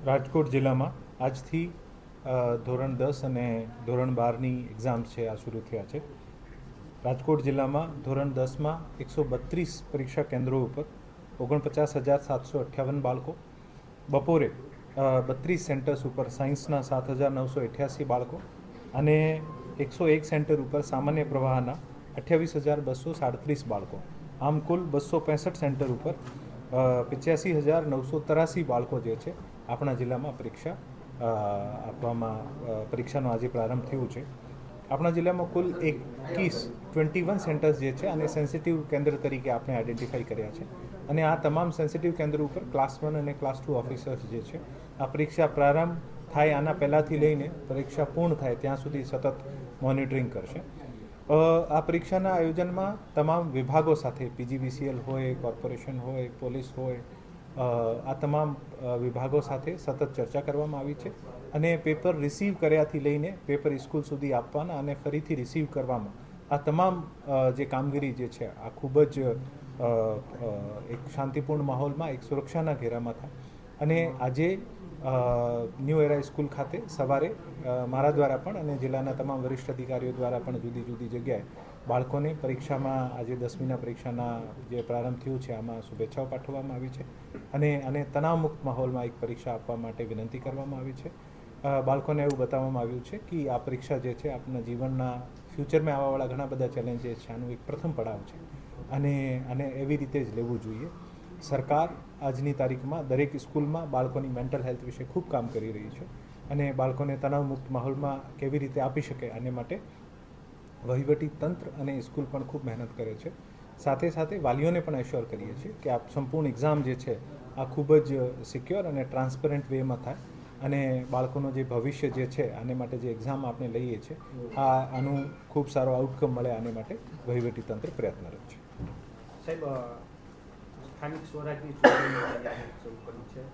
રાજકોટ જિલ્લામાં આજથી ધોરણ 10 અને ધોરણ 12ની એક્ઝામ્સ છે આ શરૂ થયા છે. રાજકોટ જિલ્લામાં ધોરણ 10માં 132 પરીક્ષા કેન્દ્રો ઉપર 49,758 બાળકો, બપોરે 32 સેન્ટર્સ ઉપર સાયન્સના 7,988 બાળકો અને 101 સેન્ટર ઉપર સામાન્ય પ્રવાહના 28,237 બાળકો, આમ કુલ 265 સેન્ટર ઉપર 85,983 બાળકો જે છે આપણા જિલ્લામાં પરીક્ષાનો આજે પ્રારંભ થયું છે. આપણા જિલ્લામાં કુલ 21 સેન્ટર્સ જે છે અને સેન્સિટિવ કેન્દ્ર તરીકે આપણે આઈડેન્ટિફાઈ કર્યા છે અને આ તમામ સેન્સિટિવ કેન્દ્ર ઉપર ક્લાસ 1 અને ક્લાસ 2 ઓફિસર્સ જે છે આ પરીક્ષા પ્રારંભ થાય આના પહેલાંથી લઈને પરીક્ષા પૂર્ણ થાય ત્યાં સુધી સતત મોનિટરિંગ કરશે. આ પરીક્ષાના આયોજનમાં તમામ વિભાગો સાથે પીજીવીસીએલ હોય, કોર્પોરેશન હોય, પોલીસ હોય, આ તમામ વિભાગો સાથે સતત ચર્ચા કરવામાં આવી છે અને પેપર રિસીવ કર્યાથી લઈને પેપર સ્કૂલ સુધી આપવાના અને ફરીથી રિસીવ કરવામાં આ તમામ જે કામગીરી જે છે આ ખૂબ જ એક શાંતિપૂર્ણ માહોલમાં એક સુરક્ષાના ઘેરામાં થાય. અને આજે ન્યૂ એરા સ્કૂલ ખાતે સવારે મારા દ્વારા પણ અને જિલ્લાના તમામ વરિષ્ઠ અધિકારીઓ દ્વારા પણ જુદી જુદી જગ્યાએ બાળકોને પરીક્ષામાં આજે 10મીના પરીક્ષાના જે પ્રારંભ થયું છે આમાં શુભેચ્છાઓ પાઠવવામાં આવી છે અને તણાવમુક્ત માહોલમાં એક પરીક્ષા આપવા માટે વિનંતી કરવામાં આવી છે. બાળકોને એવું બતાવવામાં આવ્યું છે કે આ પરીક્ષા જે છે આપણા જીવનના ફ્યુચરમાં આવવાવાળા ઘણા બધા ચેલેન્જીસ છે, આનું એક પ્રથમ પડાવ છે અને એવી રીતે જ લેવું જોઈએ. સરકાર આજની તારીખમાં દરેક સ્કૂલમાં બાળકોની મેન્ટલ હેલ્થ વિશે ખૂબ કામ કરી રહી છે અને બાળકોને તણાવમુક્ત માહોલમાં કેવી રીતે આપી શકે આને માટે વહીવટી તંત્ર અને સ્કૂલ પણ ખૂબ મહેનત કરે છે. સાથે સાથે વાલીઓને પણ એશ્યોર કરીએ છીએ કે આ સંપૂર્ણ એક્ઝામ જે છે આ ખૂબ જ સિક્યોર અને ટ્રાન્સપરન્ટ વેમાં થાય અને બાળકોનું જે ભવિષ્ય જે છે આને માટે જે એક્ઝામ આપણે લઈએ છીએ આનું ખૂબ સારો આઉટકમ મળે આને માટે વહીવટી તંત્ર પ્રયત્નરત છે. સાહેબ, સ્થાનિક સ્વરાજની ચૂંટણીની તૈયારી શરૂ કરી છે.